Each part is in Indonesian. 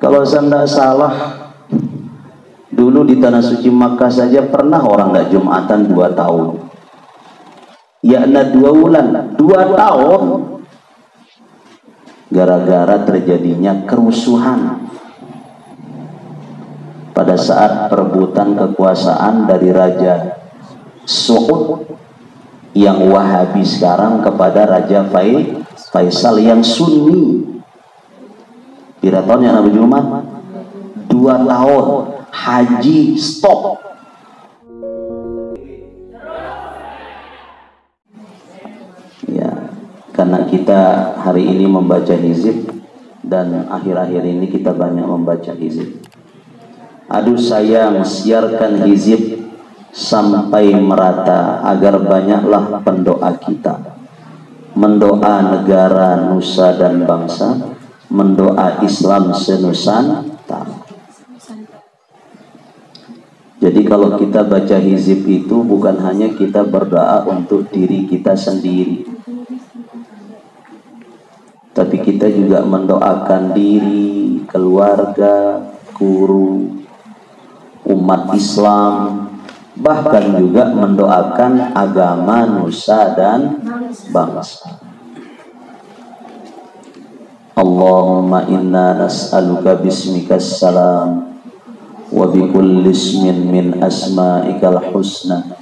Kalau saya tidak salah, dulu di Tanah Suci Makkah saja pernah orang nggak Jumatan 2 tahun. Ya, 2 bulan, 2 tahun. Gara-gara terjadinya kerusuhan pada saat perebutan kekuasaan dari Raja Saud yang Wahabi sekarang kepada Raja Faisal yang Sunni. Pira tahun yang Nabi Jumat? 2 tahun. Haji stop. Ya, karena kita hari ini membaca hizib dan akhir-akhir ini kita banyak membaca hizib. Aduh sayang, siarkan hizib sampai merata agar banyaklah pendoa kita. Mendoa negara, nusa dan bangsa, mendoa Islam senusantara. Jadi kalau kita baca hizib itu bukan hanya kita berdoa untuk diri kita sendiri, tapi kita juga mendoakan diri, keluarga, guru, umat Islam, bahkan juga mendoakan agama, nusa dan bangsa. Allahumma inna nas'aluka bismikas salam wa bi kulli ismin min asma'ikal husna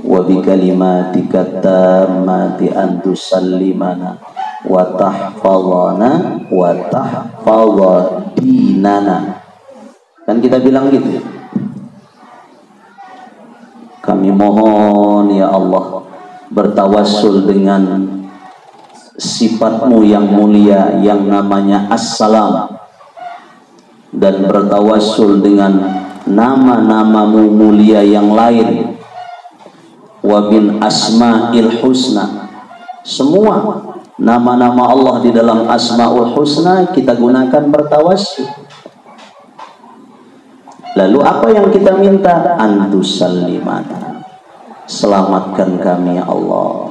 wa bi kalimatika tammati an tusallimana wa tahfazana wa tahfadha dinana. Kan kita bilang gitu. Kami mohon ya Allah bertawassul dengan sifatmu yang mulia yang namanya Assalam, dan bertawassul dengan nama-namamu mulia yang lain, wa bin asma'il husna. Semua nama-nama Allah di dalam asma'ul husna kita gunakan bertawassul. Lalu apa yang kita minta? Antusallimana, selamatkan kami ya Allah.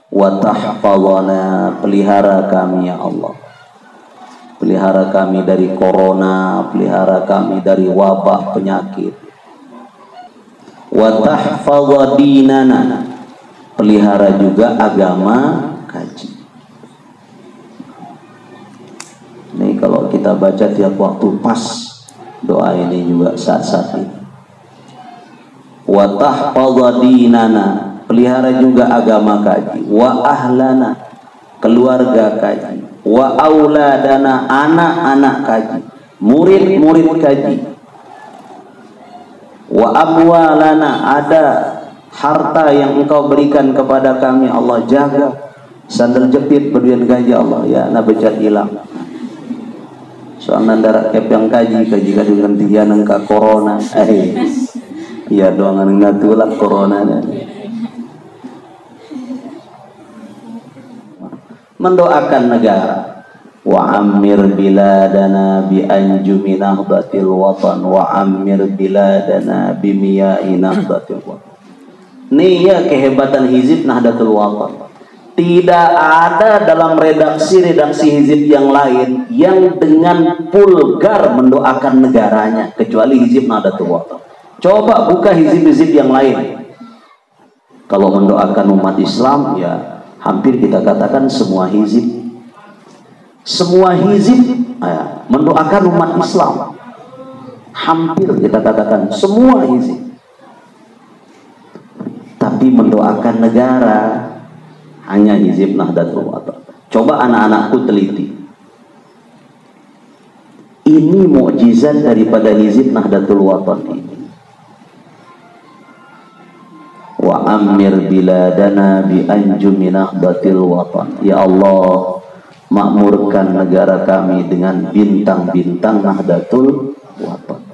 Wa tahfazana, pelihara kami ya Allah. Pelihara kami dari corona, pelihara kami dari wabah penyakit. Wa tahfadha dinana, pelihara juga agama kaji. Ini kalau kita baca tiap waktu pas doa ini juga saat-saat ini. Wa tahfadha dinana, pelihara juga agama kaji. Wa ahlana, keluarga kaji. Wa auladana, anak-anak kaji, murid-murid kaji. Wa amwalana, ada harta yang engkau berikan kepada kami Allah, jaga. Sandal jepit berduit gaji Allah ya, na becat hilang. Soalnya darat kep yang kaji kadang tiyan engka corona. Iya doangan ngatulak corona. Mendoakan negara, wa ammir biladana bi anjumi nahdlatil watan, wa ammir biladana bi miya'i nahdlatil watan. Nih ya kehebatan hizib Nahdlatul Watan. Tidak ada dalam redaksi hizib yang lain yang dengan vulgar mendoakan negaranya kecuali hizib Nahdlatul Watan. Coba buka hizib-hizib yang lain. Kalau mendoakan umat Islam ya hampir kita katakan semua hizib mendoakan umat Islam. Hampir kita katakan semua hizib. Tapi mendoakan negara hanya hizib Nahdlatul Watan. Coba anak-anakku teliti. Ini mukjizat daripada hizib Nahdlatul Watan ini. Wa ammir biladana bi anjumi nahdlatil watan. Ya Allah, makmurkan negara kami dengan bintang-bintang Nahdlatul Watan.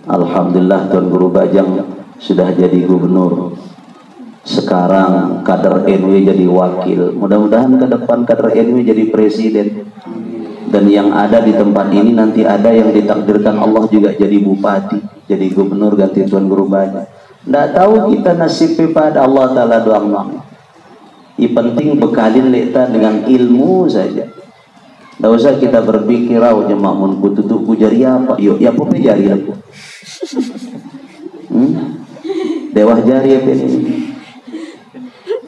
Alhamdulillah Tuan Guru Bajang sudah jadi gubernur. Sekarang kader NW jadi wakil. Mudah-mudahan ke depan kader NW jadi presiden. Dan yang ada di tempat ini nanti ada yang ditakdirkan Allah juga jadi bupati, jadi gubernur ganti Tuan Guru Bajang. Tidak tahu kita nasib pada Allah Ta'ala doang. Yang penting bekalin kita dengan ilmu saja. Tidak usah kita berpikir, oh jemaah mun kututuku jari apa? Yuk, ya apa jari aku? Dewah jari apa ini?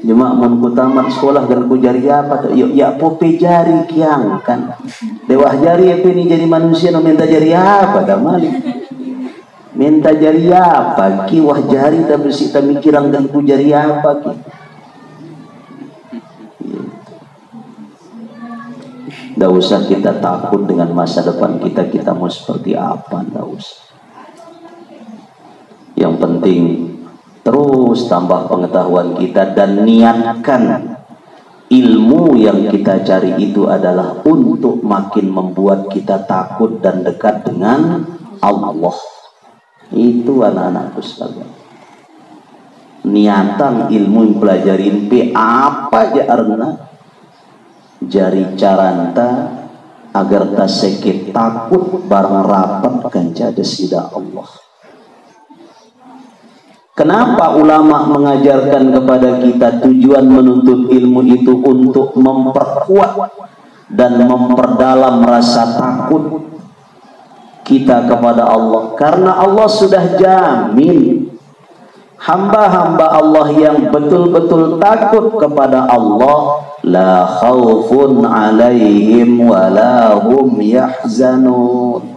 Jemaah mun ku tamat sekolah dan ku jari apa? Yuk, ya apa jari kiang kan? Dewah jari apa ini jadi manusia no minta jari apa? Damali. Minta jari apa? Ki wah jari tapi kita mikirang dan ku jari apa ki? Tidak usah kita takut dengan masa depan kita, kita mau seperti apa, tidak usah. Yang penting terus tambah pengetahuan kita dan niatkan ilmu yang kita cari itu adalah untuk makin membuat kita takut dan dekat dengan Allah. Itu anak-anakku sekalian. Niatan ilmu yang pelajarin apa aja arna jari caranta agar tak sakit takut barang rapat kanca desida Allah. Kenapa ulama mengajarkan kepada kita tujuan menuntut ilmu itu untuk memperkuat dan memperdalam rasa takut kita kepada Allah? Karena Allah sudah jamin hamba-hamba Allah yang betul-betul takut kepada Allah, la khaufun alaihim wa la hum yahzanun.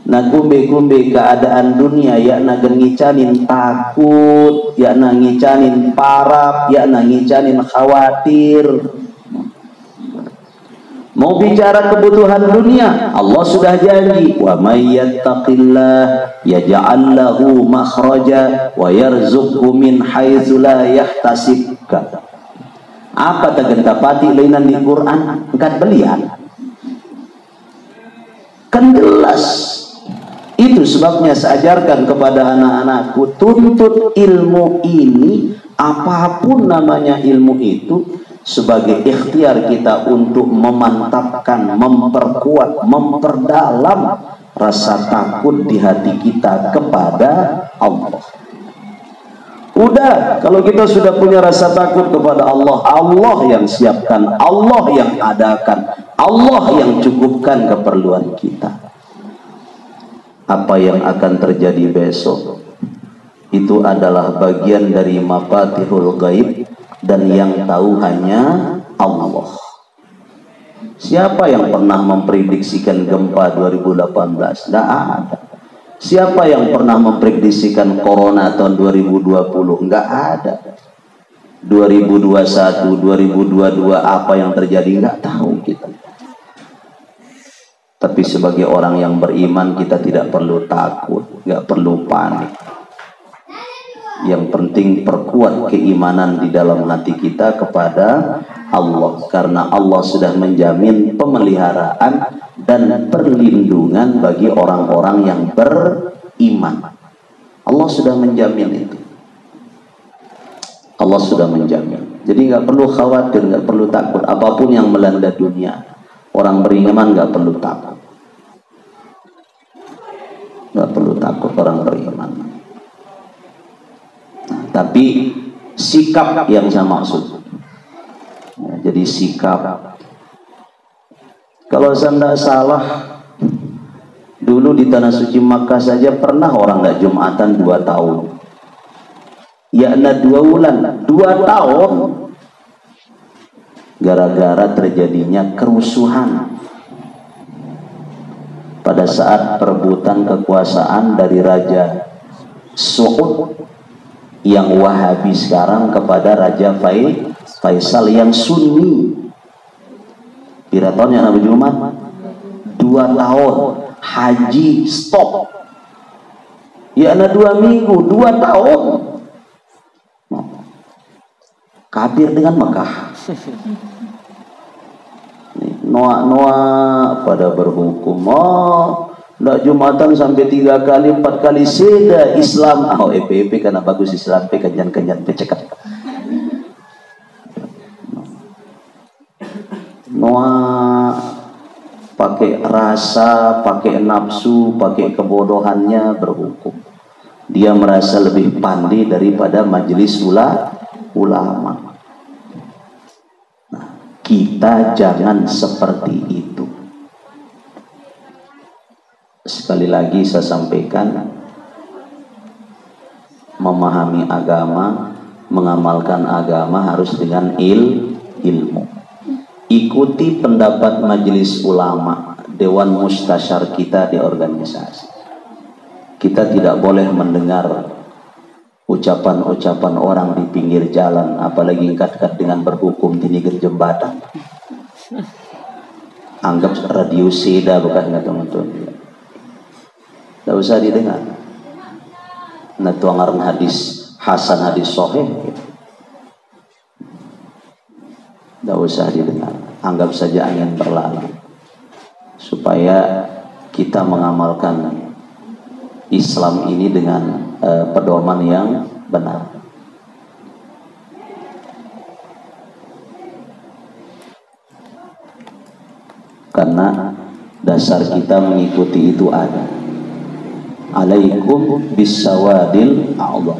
Na kumbe-kumbe keadaan dunia ya na ngicanin takut, ya na ngicanin parap, ya na ngicanin khawatir. Mau bicara kebutuhan dunia, Allah sudah janji, wa may yattaqillah yaj'al lahu makhraja wa yarzuqhu min haitsu la yahtasib. Apa tegentapati lainan di Quran engkat belian. Kan jelas. Itu sebabnya saya ajarkan kepada anak-anakku, tuntut ilmu ini, apapun namanya ilmu itu, sebagai ikhtiar kita untuk memantapkan, memperkuat, memperdalam rasa takut di hati kita kepada Allah. Udah, kalau kita sudah punya rasa takut kepada Allah, Allah yang siapkan, Allah yang adakan, Allah yang cukupkan keperluan kita. Apa yang akan terjadi besok itu adalah bagian dari mafatihul ghaib, dan yang tahu hanya Allah. Siapa yang pernah memprediksikan gempa 2018? Tidak ada. Siapa yang pernah memprediksikan corona tahun 2020? Enggak ada. 2021, 2022 apa yang terjadi enggak tahu kita. Tapi sebagai orang yang beriman kita tidak perlu takut, enggak perlu panik. Yang penting perkuat keimanan di dalam hati kita kepada Allah, karena Allah sudah menjamin pemeliharaan dan perlindungan bagi orang-orang yang beriman. Allah sudah menjamin itu. Allah sudah menjamin. Jadi nggak perlu khawatir, nggak perlu takut apapun yang melanda dunia. Orang beriman nggak perlu takut. Nggak perlu takut orang beriman. Tapi sikap yang saya maksud. Jadi sikap. Kalau saya tidak salah, dulu di Tanah Suci Makkah saja pernah orang nggak Jumatan 2 tahun. Ya, 2 bulan, 2 tahun. Gara-gara terjadinya kerusuhan. Pada saat perebutan kekuasaan dari Raja Saud yang Wahabi sekarang kepada Raja Faisal yang Sunni. Kira tahun yang Nabi Jumat 2 tahun haji stop. Ya ada 2 minggu 2 tahun. Kafir dengan Mekah. Noa pada berhukum. Nggak Jumatan sampai 3 kali 4 kali seda Islam. EP karena bagus Islam kenyan pecekat. Noah pakai rasa, pakai nafsu, pakai kebodohannya berhukum. Dia merasa lebih pandai daripada majelis ulama. Nah, kita jangan seperti itu. sekali lagi saya sampaikan, memahami agama, mengamalkan agama harus dengan ilmu. Ikuti pendapat majelis ulama, dewan mustasyar kita di organisasi. Kita tidak boleh mendengar ucapan-ucapan orang di pinggir jalan, apalagi ingkat-ingkat dengan berhukum di pinggir jembatan. Anggap radio seda, bukan teman-teman. Tidak usah didengar. Nah, tuangaran hadis hasan, hadis sahih, tidak usah didengar. Anggap saja angin berlalu, supaya kita mengamalkan Islam ini dengan pedoman yang benar. Karena dasar kita mengikuti itu ada. Alaikum bisawadil a'dham.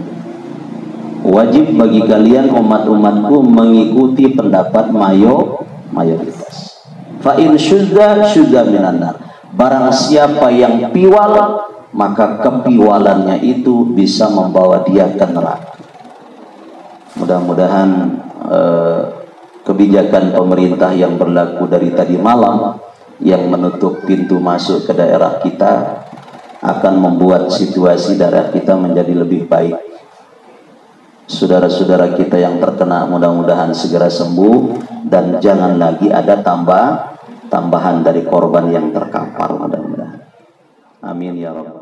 Wajib bagi kalian umat-umatku mengikuti pendapat mayoritas. Fa in syudda minan nar. Barang siapa yang piwal, maka kepiwalannya itu bisa membawa dia ke neraka. Mudah-mudahan kebijakan pemerintah yang berlaku dari tadi malam, yang menutup pintu masuk ke daerah kita, akan membuat situasi daerah kita menjadi lebih baik. Saudara-saudara kita yang terkena mudah-mudahan segera sembuh, dan jangan lagi ada tambahan dari korban yang terkapar mudah-mudahan. Amin ya rabbal alamin.